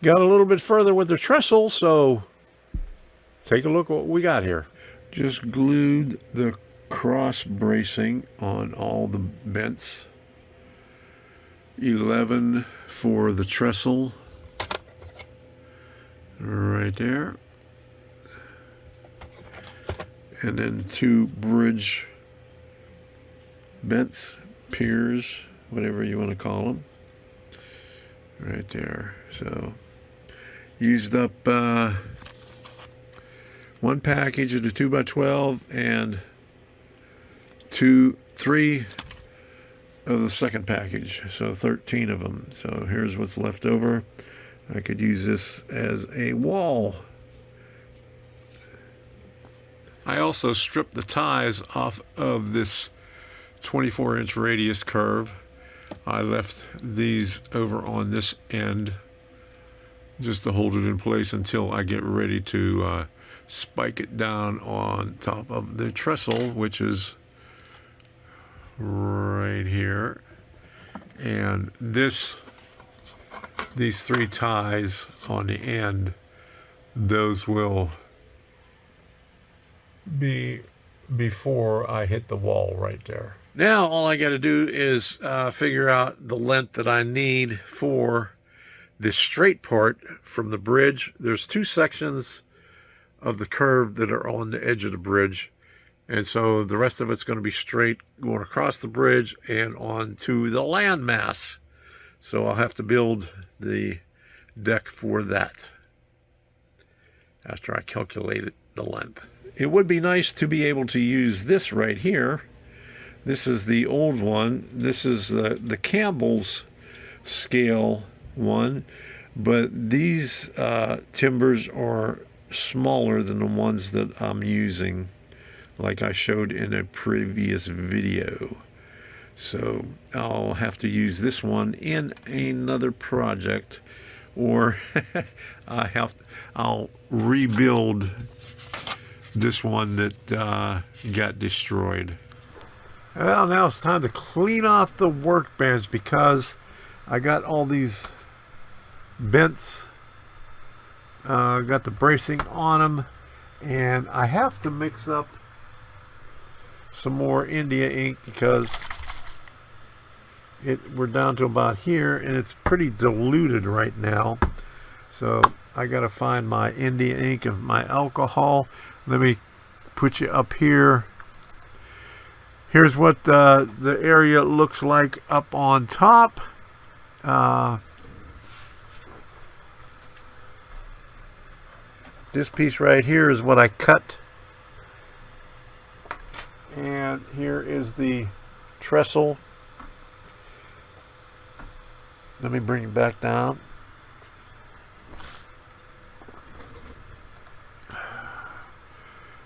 got a little bit further with the trestle, so take a look at what we got here. Just glued the cross bracing on all the bents. 11 for the trestle right there, and then 2 bridge bents, piers, whatever you want to call them, right there. So used up 1 package of the 2x12 and 3 of the second package, so 13 of them. So here's what's left over. I could use this as a wall. I also stripped the ties off of this 24-inch radius curve. I left these over on this end just to hold it in place until I get ready to spike it down on top of the trestle, which is right here. And these 3 ties on the end, those will be before I hit the wall right there. Now all I got to do is figure out the length that I need for this straight part from the bridge. There's 2 sections of the curve that are on the edge of the bridge, and so the rest of it's going to be straight going across the bridge and onto the landmass. So I'll have to build the deck for that after I calculated the length. It would be nice to be able to use this right here. This is the old one. This is the Campbell's scale one, but these timbers are smaller than the ones that I'm using, like I showed in a previous video. So I'll have to use this one in another project, or I'll rebuild this one that got destroyed. Well, now it's time to clean off the workbench because I got all these bents, got the bracing on them, and I have to mix up some more India ink because we're down to about here and it's pretty diluted right now. So I got to find my India ink and my alcohol. Let me put you up here. Here's what the area looks like up on top. This piece right here is what I cut. And here is the trestle. Let me bring it back down.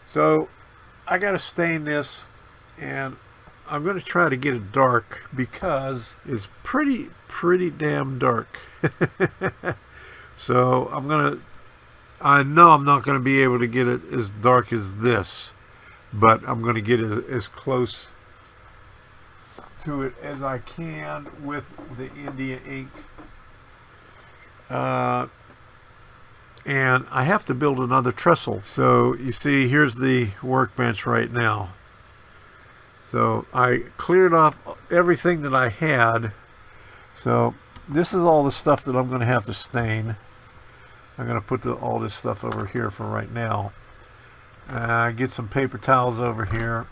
So I got to stain this, and I'm going to try to get it dark because it's pretty damn dark. So I know I'm not going to be able to get it as dark as this, but I'm going to get it as close to it as I can with the India ink. And I have to build another trestle. So you see, here's the workbench right now. So I cleared off everything that I had. So this is all the stuff that I'm going to have to stain. I'm going to put all this stuff over here for right now. Get some paper towels over here.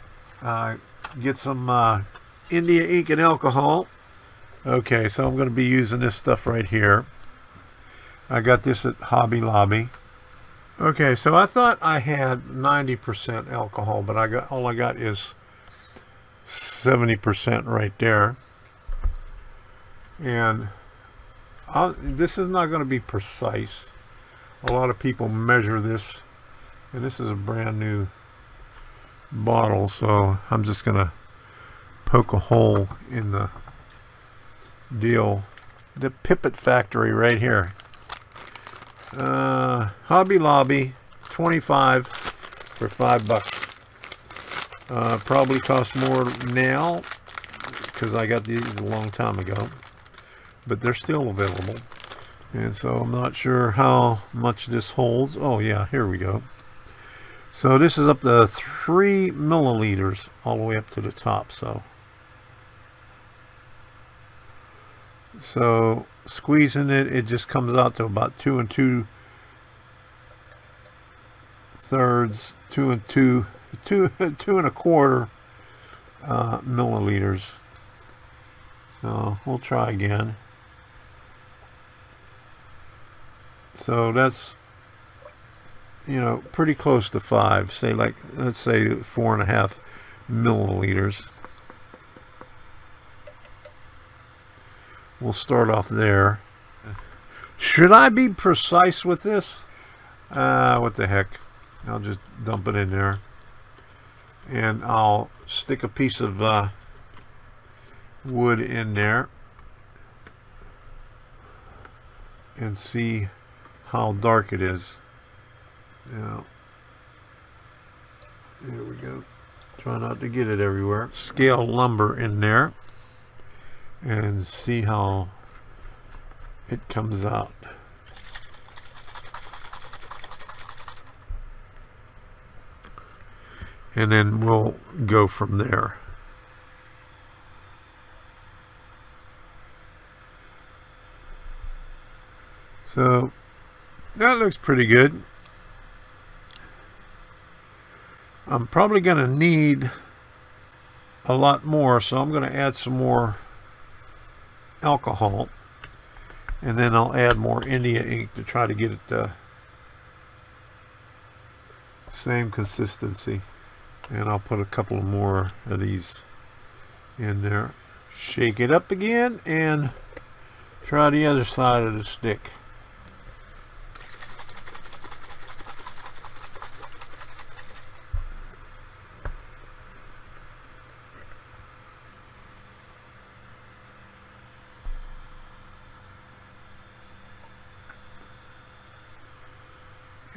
Get some India ink and alcohol. Okay, so I'm going to be using this stuff right here. I got this at Hobby Lobby. Okay, so I thought I had 90% alcohol, but all I got is 70% right there. And this is not going to be precise. A lot of people measure this, and this is a brand new bottle, so I'm just going to poke a hole in the deal. The Pipet Factory right here. Hobby Lobby, 25 for $5. Probably cost more now because I got these a long time ago, but they're still available. And so I'm not sure how much this holds. Oh yeah, here we go. So this is up to 3 milliliters all the way up to the top. So squeezing it, it just comes out to about 2 2/3, 2 2 1/4 milliliters. So we'll try again. So that's, you know, pretty close to 5. Say like, let's say 4.5 milliliters. We'll start off there. Should I be precise with this? What the heck? I'll just dump it in there. And I'll stick a piece of wood in there and see how dark it is. Now, there we go. Try not to get it everywhere. Scale lumber in there and see how it comes out. And then we'll go from there. So that looks pretty good. I'm probably going to need a lot more, so I'm going to add some more alcohol, and then I'll add more India ink to try to get it the same consistency. And I'll put a couple more of these in there. Shake it up again and try the other side of the stick.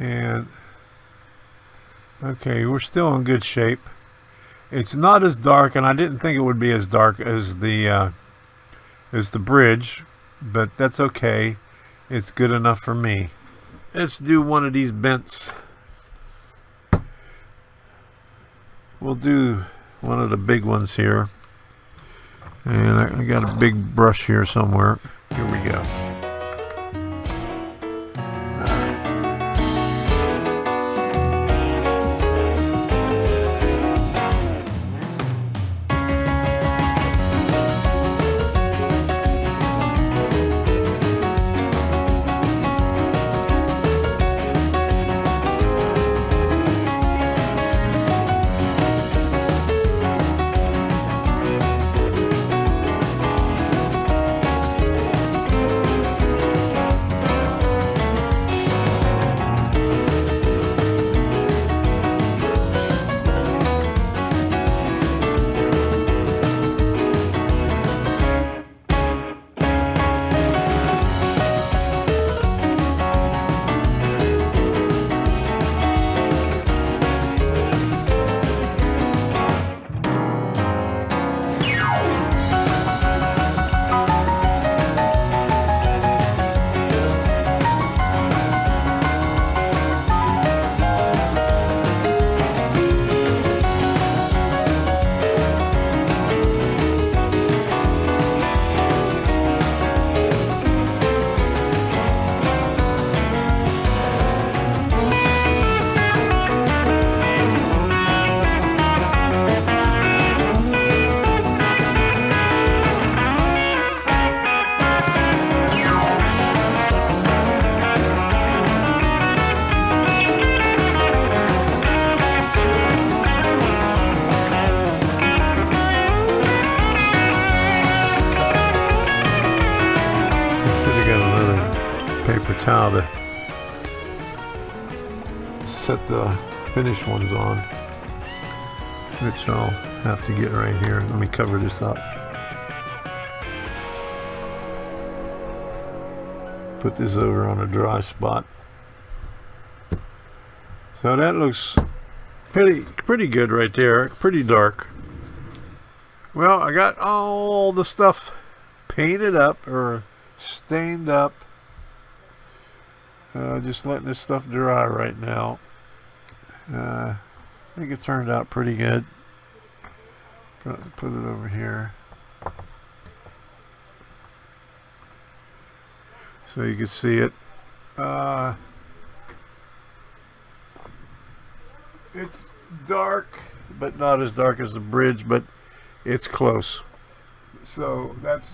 And okay, we're still in good shape. It's not as dark, and I didn't think it would be as dark as the bridge, but that's okay. It's good enough for me. Let's do one of these bents. We'll do one of the big ones here. And I got a big brush here somewhere. Here we go. Paper towel to set the finished ones on, which I'll have to get right here. Let me cover this up. Put this over on a dry spot. So that looks pretty good right there. Pretty dark. Well, I got all the stuff painted up or stained up. Just letting this stuff dry right now. I think it turned out pretty good. Put it over here so you can see it. It's dark, but not as dark as the bridge, but it's close. So that's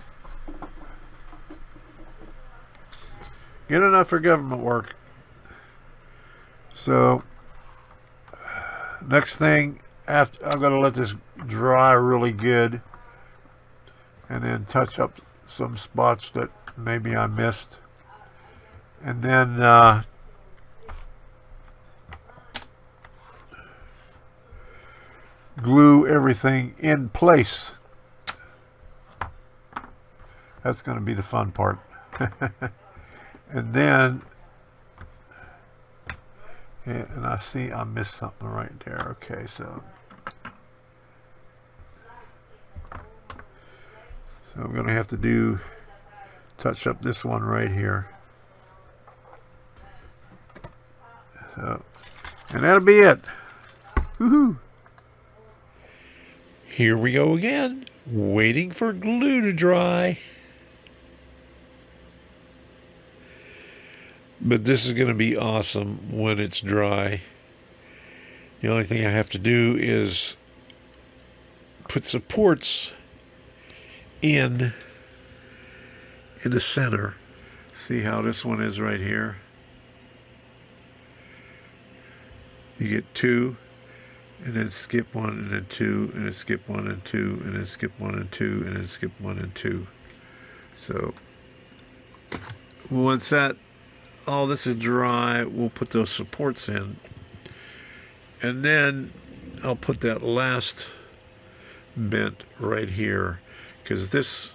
good enough for government work. So next thing, after I'm going to let this dry really good and then touch up some spots that maybe I missed, and then glue everything in place. That's going to be the fun part. And then, and I see I missed something right there. Okay, so I'm going to have to touch up this one right here. So, and that'll be it. Woohoo! Here we go again, waiting for glue to dry. But this is going to be awesome when it's dry. The only thing I have to do is put supports in the center. See how this one is right here? You get two, and then skip one, and then two, and then skip one and two, and then skip one and two, and then skip one and two. So once all this is dry, we'll put those supports in, and then I'll put that last bent right here, because this,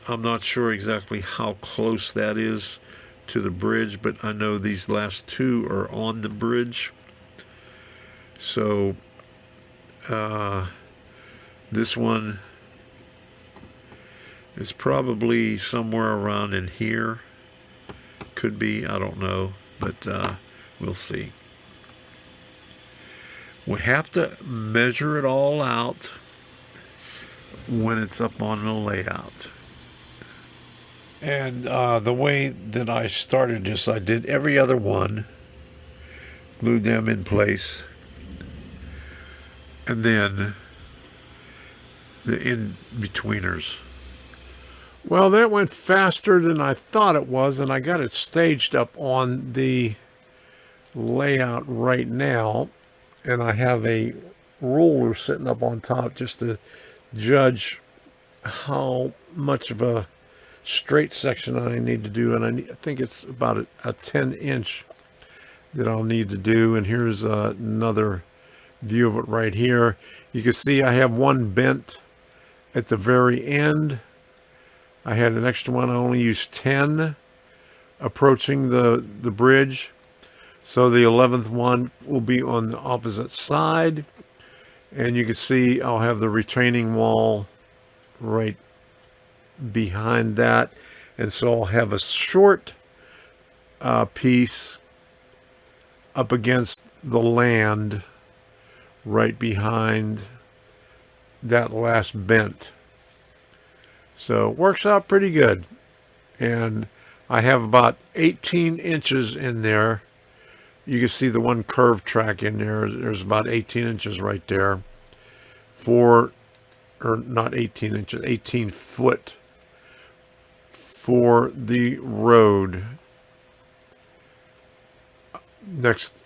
I'm not sure exactly how close that is to the bridge, but I know these last two are on the bridge. So this one is probably somewhere around in here. Could be, I don't know, but we'll see. We have to measure it all out when it's up on the layout. And the way that I started this, I did every other one, glued them in place, and then the in-betweeners. Well, that went faster than I thought it was, and I got it staged up on the layout right now, and I have a ruler sitting up on top just to judge how much of a straight section I need to do, and I think it's about a 10-inch that I'll need to do. And here's another view of it right here. You can see I have one bent at the very end. I had an extra one. I only used 10 approaching the bridge. So the 11th one will be on the opposite side. And you can see I'll have the retaining wall right behind that. And so I'll have a short piece up against the land right behind that last bent. So it works out pretty good. And I have about 18 inches in there. You can see the one curved track in there. There's about 18 inches right there. Or not 18 inches, 18 foot for the road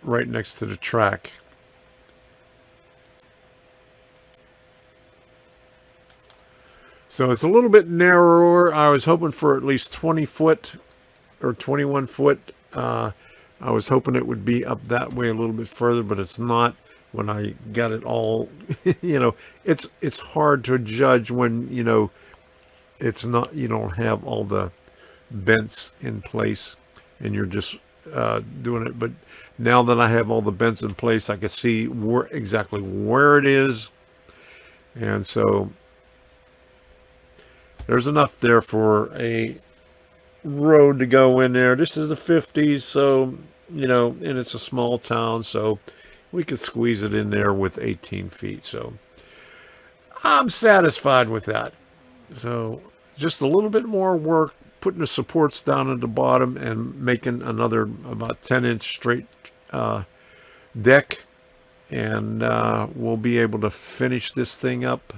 right next to the track. So it's a little bit narrower. I was hoping for at least 20 foot or 21 foot. I was hoping it would be up that way a little bit further, but it's not. When I got it all, it's hard to judge when, it's not, you don't have all the bents in place and you're just doing it. But now that I have all the bents in place, I can see exactly where it is. And so there's enough there for a road to go in there. This is the 50s, so, and it's a small town, so we could squeeze it in there with 18 feet. So I'm satisfied with that. So just a little bit more work, putting the supports down at the bottom and making another about 10-inch straight deck. And we'll be able to finish this thing up.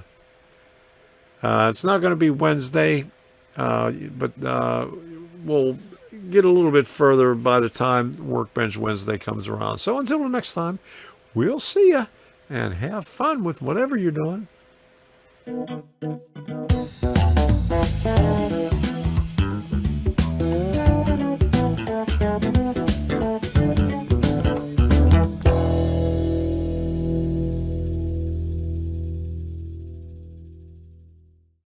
It's not going to be Wednesday, but we'll get a little bit further by the time Workbench Wednesday comes around. So until the next time, we'll see ya, and have fun with whatever you're doing.